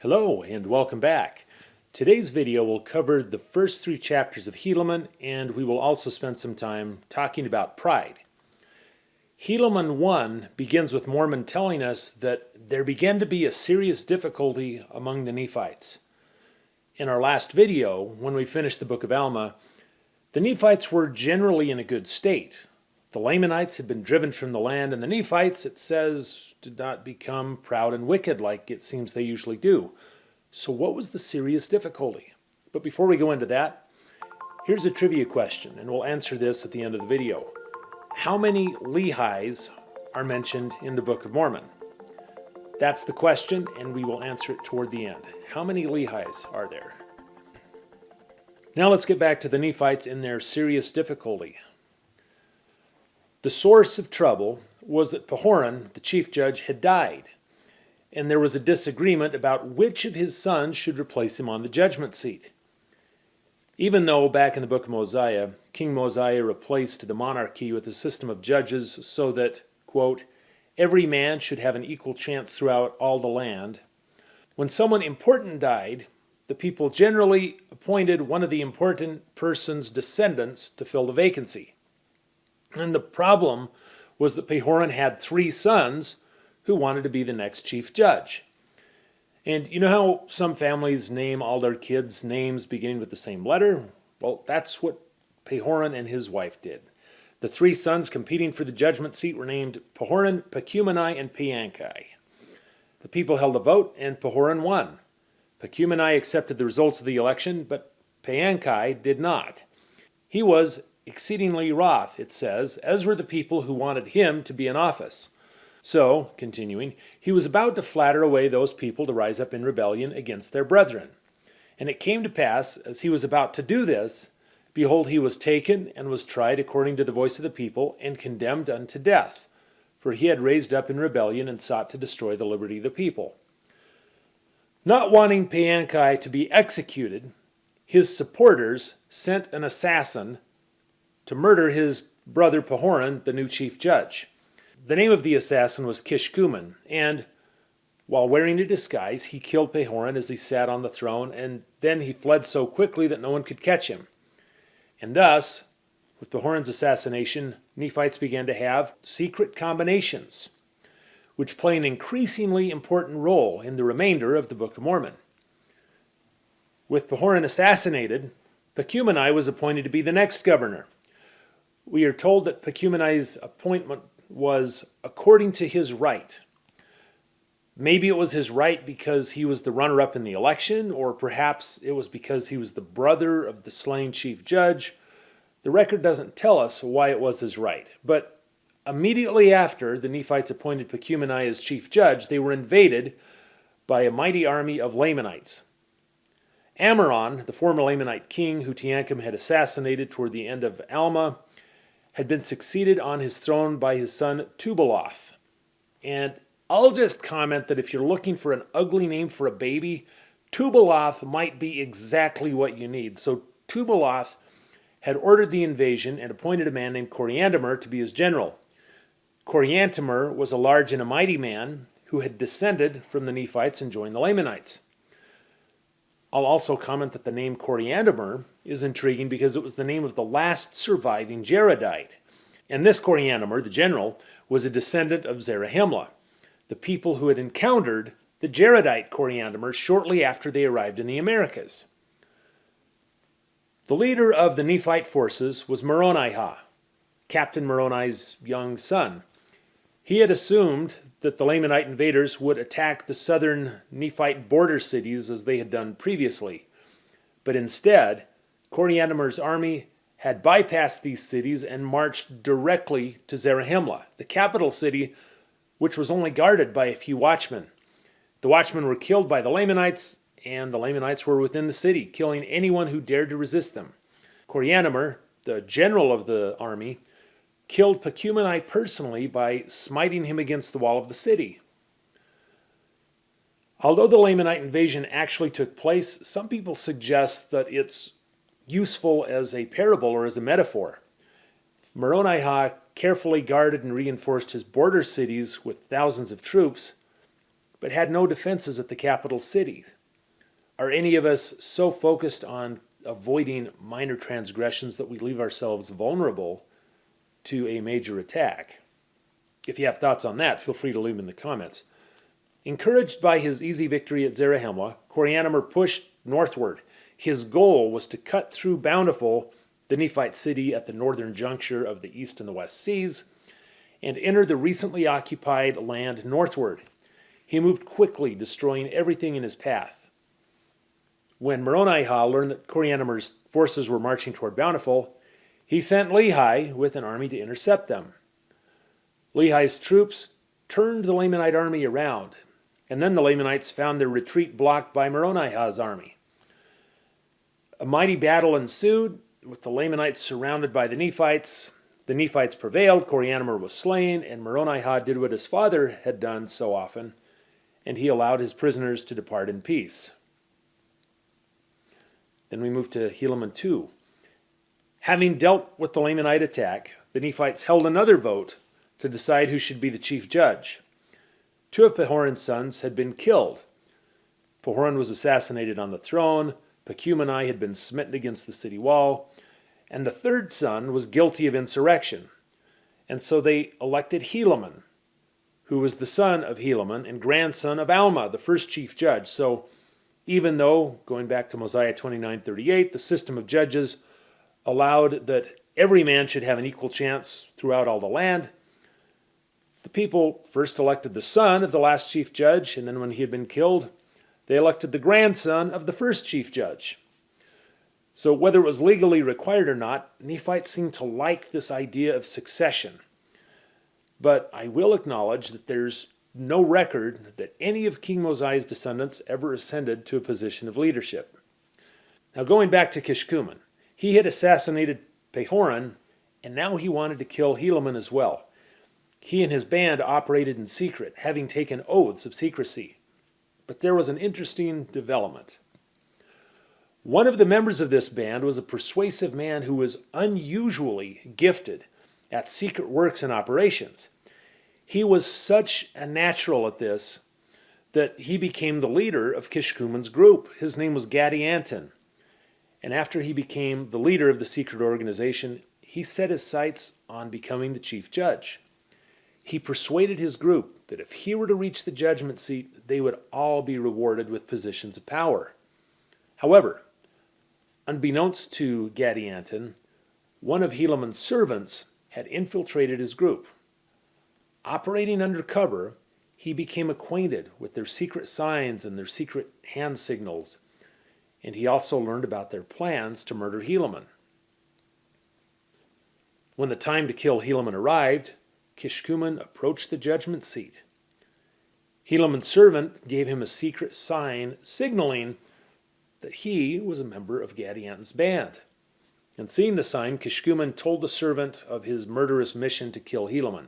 Hello and welcome back. Today's video will cover the first three chapters of Helaman, and we will also spend some time talking about pride. Helaman 1 begins with Mormon telling us that there began to be a serious difficulty among the Nephites. In our last video, when we finished the book of Alma, the Nephites were generally in a good state. The Lamanites had been driven from the land, and the Nephites, it says, did not become proud and wicked like it seems they usually do. So what was the serious difficulty? But before we go into that, here's a trivia question, and we'll answer this at the end of the video. How many Lehis are mentioned in the Book of Mormon? That's the question, and we will answer it toward the end. How many Lehis are there? Now let's get back to the Nephites in their serious difficulty. The source of trouble was that Pahoran, the chief judge, had died, and there was a disagreement about which of his sons should replace him on the judgment seat. Even though back in the book of Mosiah, King Mosiah replaced the monarchy with a system of judges so that, quote, every man should have an equal chance throughout all the land, when someone important died, the people generally appointed one of the important person's descendants to fill the vacancy. And the problem was that Pahoran had three sons who wanted to be the next chief judge. And you know how some families name all their kids names beginning with the same letter? Well, that's what Pahoran and his wife did. The three sons competing for the judgment seat were named Pahoran, Pacumeni, and Pianchi. The people held a vote, and Pahoran won. Pacumeni accepted the results of the election, but Pianchi did not. He was exceedingly wroth, it says, as were the people who wanted him to be in office. So, continuing, he was about to flatter away those people to rise up in rebellion against their brethren. And it came to pass, as he was about to do this, behold, he was taken and was tried according to the voice of the people, and condemned unto death, for he had raised up in rebellion and sought to destroy the liberty of the people. Not wanting Pianchi to be executed, his supporters sent an assassin to murder his brother Pahoran, the new chief judge. The name of the assassin was Kishkumen, and while wearing a disguise, he killed Pahoran as he sat on the throne, and then he fled so quickly that no one could catch him. And thus, with Pahoran's assassination, Nephites began to have secret combinations, which play an increasingly important role in the remainder of the Book of Mormon. With Pahoran assassinated, Pacumeni was appointed to be the next governor. We are told that Pacumeni's appointment was according to his right. Maybe it was his right because he was the runner-up in the election, or perhaps it was because he was the brother of the slain chief judge. The record doesn't tell us why it was his right, but immediately after the Nephites appointed Pacumeni as chief judge, they were invaded by a mighty army of Lamanites. Ammoron, the former Lamanite king who Teancum had assassinated toward the end of Alma, had been succeeded on his throne by his son Tubaloth. And I'll just comment that if you're looking for an ugly name for a baby, Tubaloth might be exactly what you need. So Tubaloth had ordered the invasion and appointed a man named Coriantumr to be his general. Coriantumr was a large and a mighty man who had descended from the Nephites and joined the Lamanites. I'll also comment that the name Coriantumr is intriguing because it was the name of the last surviving Jaredite. And this Coriantumr, the general, was a descendant of Zarahemla, the people who had encountered the Jaredite Coriantumr shortly after they arrived in the Americas. The leader of the Nephite forces was Moronihah, Captain Moroni's young son. He had assumed that the Lamanite invaders would attack the southern Nephite border cities as they had done previously. But instead, Coriantumr's army had bypassed these cities and marched directly to Zarahemla, the capital city, which was only guarded by a few watchmen. The watchmen were killed by the Lamanites, and the Lamanites were within the city, killing anyone who dared to resist them. Coriantumr, the general of the army, killed Pacumeni personally by smiting him against the wall of the city. Although the Lamanite invasion actually took place, some people suggest that it's useful as a parable or as a metaphor. Moronihah carefully guarded and reinforced his border cities with thousands of troops, but had no defenses at the capital city. Are any of us so focused on avoiding minor transgressions that we leave ourselves vulnerable to a major attack? If you have thoughts on that, feel free to leave them in the comments. Encouraged by his easy victory at Zarahemla, Coriantumr pushed northward. His goal was to cut through Bountiful, the Nephite city at the northern juncture of the East and the West Seas, and enter the recently occupied land northward. He moved quickly, destroying everything in his path. When Moronihah learned that Coriantumr's forces were marching toward Bountiful, he sent Lehi with an army to intercept them. Lehi's troops turned the Lamanite army around, and then the Lamanites found their retreat blocked by Moronihah's army. A mighty battle ensued, with the Lamanites surrounded by the Nephites. The Nephites prevailed, Coriantumr was slain, and Moronihah did what his father had done so often, and he allowed his prisoners to depart in peace. Then we move to Helaman 2. Having dealt with the Lamanite attack, the Nephites held another vote to decide who should be the chief judge. Two of Pahoran's sons had been killed. Pahoran was assassinated on the throne, Pachumani had been smitten against the city wall, and the third son was guilty of insurrection. And so they elected Helaman, who was the son of Helaman and grandson of Alma, the first chief judge. So even though, going back to Mosiah 29:38, the system of judges allowed that every man should have an equal chance throughout all the land, the people first elected the son of the last chief judge, and then when he had been killed, they elected the grandson of the first chief judge. So whether it was legally required or not, Nephites seemed to like this idea of succession. But I will acknowledge that there's no record that any of King Mosiah's descendants ever ascended to a position of leadership. Now going back to Kishkumen, he had assassinated Pahoran, and now he wanted to kill Helaman as well. He and his band operated in secret, having taken oaths of secrecy. But there was an interesting development. One of the members of this band was a persuasive man who was unusually gifted at secret works and operations. He was such a natural at this that he became the leader of Kishkumen's group. His name was Gadianton. And after he became the leader of the secret organization, he set his sights on becoming the chief judge. He persuaded his group that if he were to reach the judgment seat, they would all be rewarded with positions of power. However, unbeknownst to Gadianton, one of Helaman's servants had infiltrated his group. Operating undercover, he became acquainted with their secret signs and their secret hand signals, and he also learned about their plans to murder Helaman. When the time to kill Helaman arrived, Kishkumen approached the judgment seat. Helaman's servant gave him a secret sign signaling that he was a member of Gadianton's band. And seeing the sign, Kishkumen told the servant of his murderous mission to kill Helaman.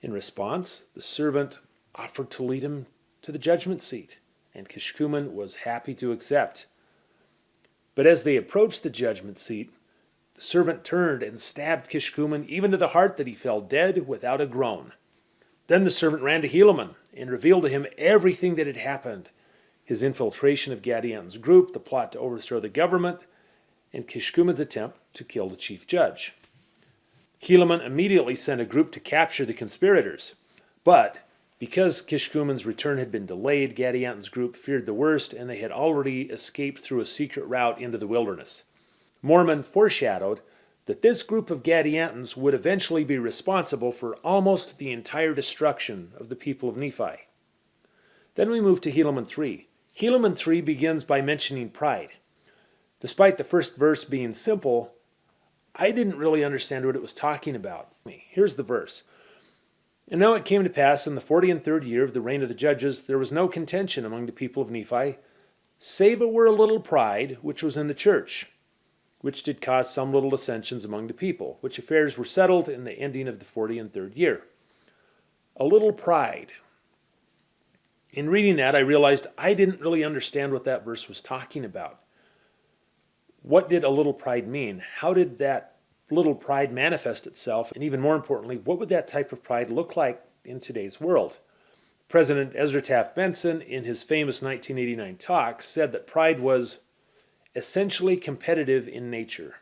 In response, the servant offered to lead him to the judgment seat, and Kishkumen was happy to accept. But as they approached the judgment seat, the servant turned and stabbed Kishkumen even to the heart, that he fell dead without a groan. Then the servant ran to Helaman and revealed to him everything that had happened: his infiltration of Gadianton's group, the plot to overthrow the government, and Kishkumen's attempt to kill the chief judge. Helaman immediately sent a group to capture the conspirators. But because Kishkumen's return had been delayed, Gadianton's group feared the worst, and they had already escaped through a secret route into the wilderness. Mormon foreshadowed that this group of Gadiantons would eventually be responsible for almost the entire destruction of the people of Nephi. Then we move to Helaman 3. Helaman 3 begins by mentioning pride. Despite the first verse being simple, I didn't really understand what it was talking about. Here's the verse. And now it came to pass in the 43rd year of the reign of the judges, there was no contention among the people of Nephi, save it were a little pride which was in the church, which did cause some little dissensions among the people, which affairs were settled in the ending of the 43rd year. A little pride. In reading that, I realized I didn't really understand what that verse was talking about. What did a little pride mean? How did that little pride manifest itself? And even more importantly, what would that type of pride look like in today's world? President Ezra Taft Benson, in his famous 1989 talk, said that pride was essentially competitive in nature.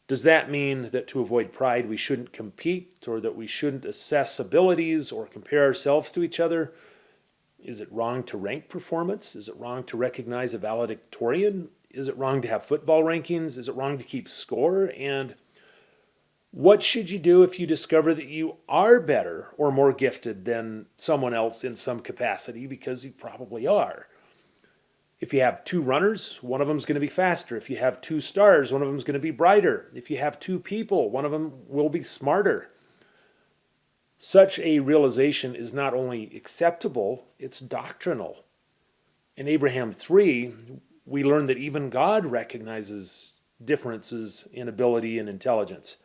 Does that mean that to avoid pride we shouldn't compete, or that we shouldn't assess abilities or compare ourselves to each other? Is it wrong to rank performance? Is it wrong to recognize a valedictorian? Is it wrong to have football rankings? Is it wrong to keep score? And what should you do if you discover that you are better or more gifted than someone else in some capacity, because you probably are? If you have two runners, one of them is going to be faster. If you have two stars, one of them is going to be brighter. If you have two people, one of them will be smarter. Such a realization is not only acceptable, it's doctrinal. In Abraham 3, we learn that even God recognizes differences in ability and intelligence.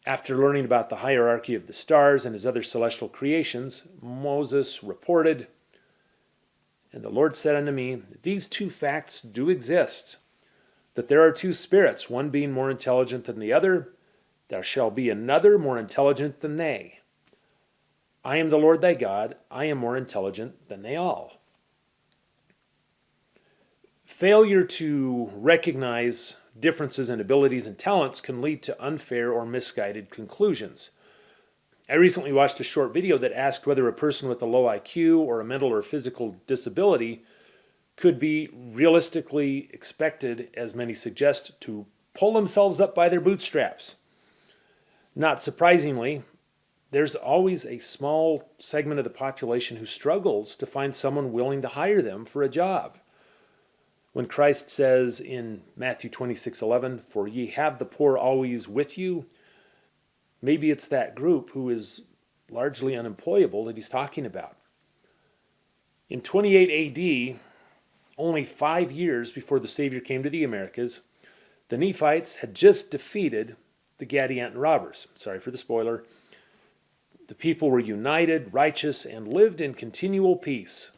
After learning about the hierarchy of the stars and his other celestial creations, Moses reported, "And the Lord said unto me, these two facts do exist, that there are two spirits, one being more intelligent than the other. There shall be another more intelligent than they. I am the Lord thy God, I am more intelligent than they all." Failure to recognize differences in abilities and talents can lead to unfair or misguided conclusions. I recently watched a short video that asked whether a person with a low IQ or a mental or physical disability could be realistically expected, as many suggest, to pull themselves up by their bootstraps. Not surprisingly, there's always a small segment of the population who struggles to find someone willing to hire them for a job. When Christ says in Matthew 26:11, "For ye have the poor always with you," maybe it's that group who is largely unemployable that he's talking about. In 28 AD, only 5 years before the Savior came to the Americas, the Nephites had just defeated the Gadianton robbers. Sorry for the spoiler. The people were united, righteous, and lived in continual peace.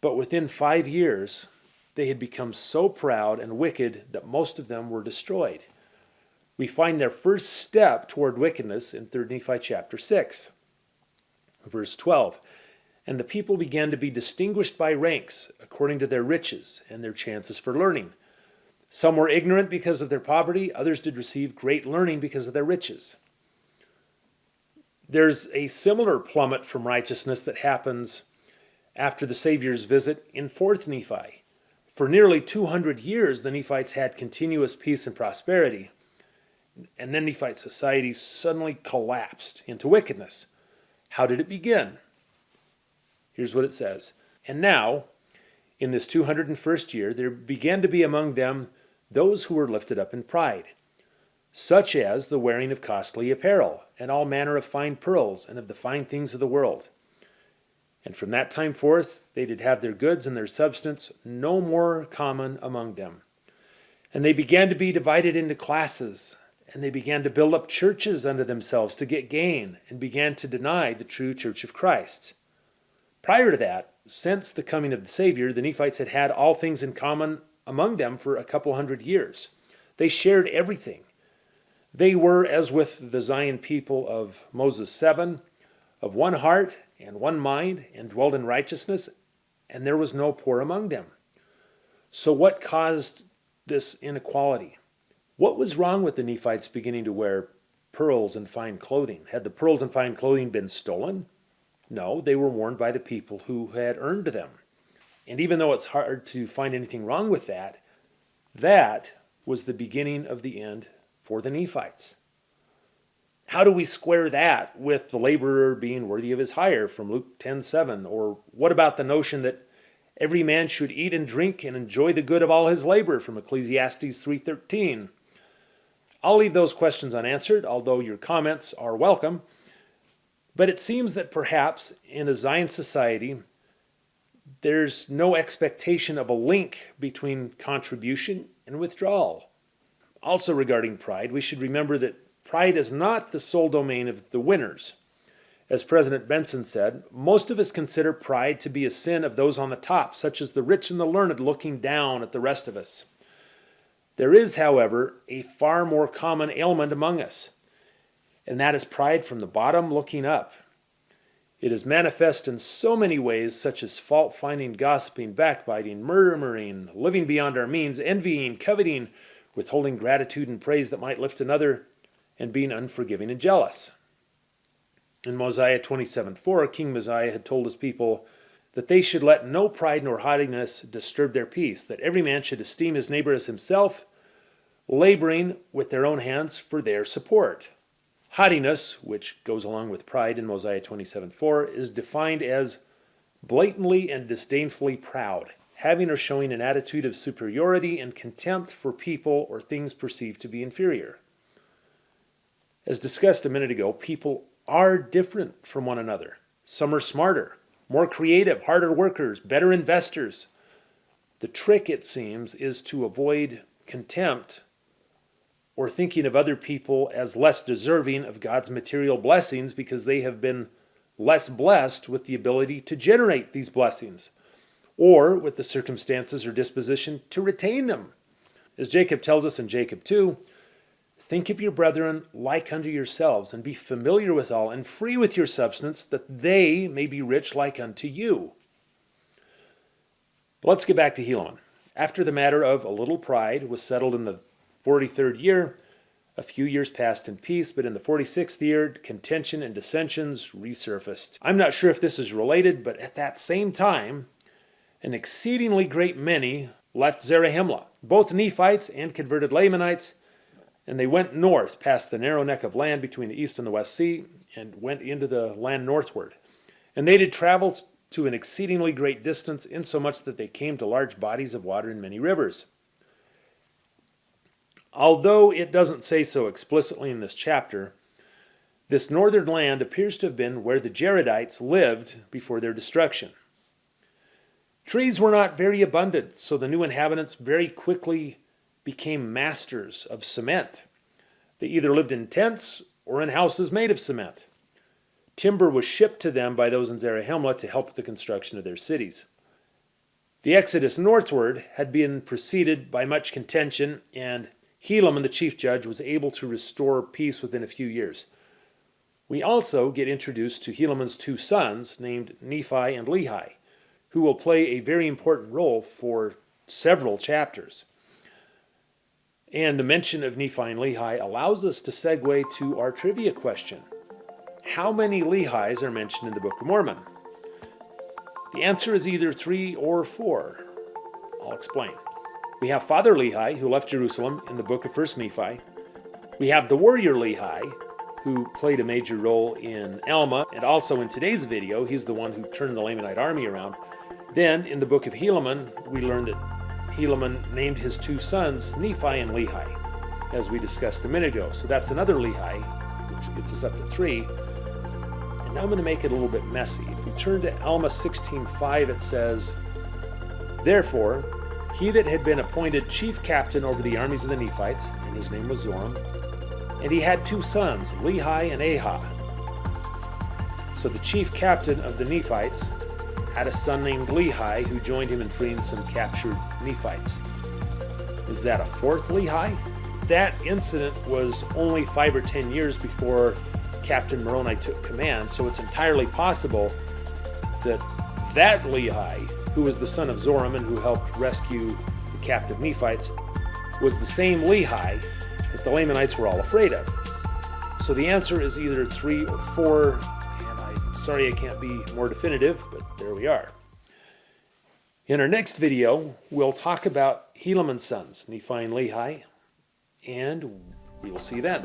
But within 5 years, they had become so proud and wicked that most of them were destroyed. We find their first step toward wickedness in 3 Nephi chapter 6, verse 12. "And the people began to be distinguished by ranks, according to their riches and their chances for learning. Some were ignorant because of their poverty, others did receive great learning because of their riches." There's a similar plummet from righteousness that happens after the Savior's visit in 4 Nephi. For nearly 200 years, the Nephites had continuous peace and prosperity. And then Nephite society suddenly collapsed into wickedness. How did it begin? Here's what it says. "And now, in this 201st year, there began to be among them those who were lifted up in pride, such as the wearing of costly apparel, and all manner of fine pearls, and of the fine things of the world. And from that time forth they did have their goods and their substance no more common among them. And they began to be divided into classes, and they began to build up churches unto themselves to get gain, and began to deny the true church of Christ." Prior to that, since the coming of the Savior, the Nephites had had all things in common among them for a couple hundred years. They shared everything. They were, as with the Zion people of Moses 7, of one heart and one mind, and dwelled in righteousness, and there was no poor among them. So what caused this inequality? What was wrong with the Nephites beginning to wear pearls and fine clothing? Had the pearls and fine clothing been stolen? No, they were worn by the people who had earned them. And even though it's hard to find anything wrong with that, that was the beginning of the end for the Nephites. How do we square that with the laborer being worthy of his hire from Luke 10:7? Or what about the notion that every man should eat and drink and enjoy the good of all his labor from Ecclesiastes 3:13? I'll leave those questions unanswered, although your comments are welcome. But it seems that perhaps in a Zion society, there's no expectation of a link between contribution and withdrawal. Also regarding pride, we should remember that pride is not the sole domain of the winners. As President Benson said, most of us consider pride to be a sin of those on the top, such as the rich and the learned looking down at the rest of us. There is, however, a far more common ailment among us, and that is pride from the bottom looking up. It is manifest in so many ways, such as fault-finding, gossiping, backbiting, murmuring, living beyond our means, envying, coveting, withholding gratitude and praise that might lift another, and being unforgiving and jealous. In Mosiah 27:4, King Mosiah had told his people that they should let no pride nor haughtiness disturb their peace, that every man should esteem his neighbor as himself, laboring with their own hands for their support. Haughtiness, which goes along with pride in Mosiah 27:4, is defined as blatantly and disdainfully proud, having or showing an attitude of superiority and contempt for people or things perceived to be inferior. As discussed a minute ago, people are different from one another. Some are smarter, more creative, harder workers, better investors. The trick, it seems, is to avoid contempt or thinking of other people as less deserving of God's material blessings because they have been less blessed with the ability to generate these blessings, or with the circumstances or disposition to retain them. As Jacob tells us in Jacob 2, think of your brethren like unto yourselves, and be familiar with all, and free with your substance, that they may be rich like unto you. But let's get back to Helaman. After the matter of a little pride was settled in the 43rd year, a few years passed in peace, but in the 46th year, contention and dissensions resurfaced. I'm not sure if this is related, but at that same time, an exceedingly great many left Zarahemla, both Nephites and converted Lamanites, and they went north past the narrow neck of land between the east and the west sea, and went into the land northward. And they did travel to an exceedingly great distance, insomuch that they came to large bodies of water and many rivers. Although it doesn't say so explicitly in this chapter, this northern land appears to have been where the Jaredites lived before their destruction. Trees were not very abundant, so the new inhabitants very quickly became masters of cement. They either lived in tents or in houses made of cement. Timber was shipped to them by those in Zarahemla to help with the construction of their cities. The exodus northward had been preceded by much contention, and Helaman, the chief judge, was able to restore peace within a few years. We also get introduced to Helaman's two sons, named Nephi and Lehi, who will play a very important role for several chapters. And the mention of Nephi and Lehi allows us to segue to our trivia question. How many Lehis are mentioned in the Book of Mormon? The answer is either 3 or 4. I'll explain. We have Father Lehi, who left Jerusalem in the book of 1 Nephi. We have the warrior Lehi, who played a major role in Alma, and also in today's video, he's the one who turned the Lamanite army around. Then, in the book of Helaman, we learned that Helaman named his two sons Nephi and Lehi, as we discussed a minute ago. So that's another Lehi, which gets us up to 3. And now I'm going to make it a little bit messy. If we turn to Alma 16:5, it says, "Therefore, he that had been appointed chief captain over the armies of the Nephites, and his name was Zoram, and he had two sons, Lehi and Ahah. So the chief captain of the Nephites had a son named Lehi who joined him in freeing some captured Nephites." Is that a 4th Lehi? That incident was only 5 or 10 years before Captain Moroni took command, so it's entirely possible that that Lehi, who was the son of Zoram and who helped rescue the captive Nephites, was the same Lehi that the Lamanites were all afraid of. So the answer is either 3 or 4, and I'm sorry I can't be more definitive, but there we are. In our next video, we'll talk about Helaman's sons, Nephi and Lehi, and we will see you then.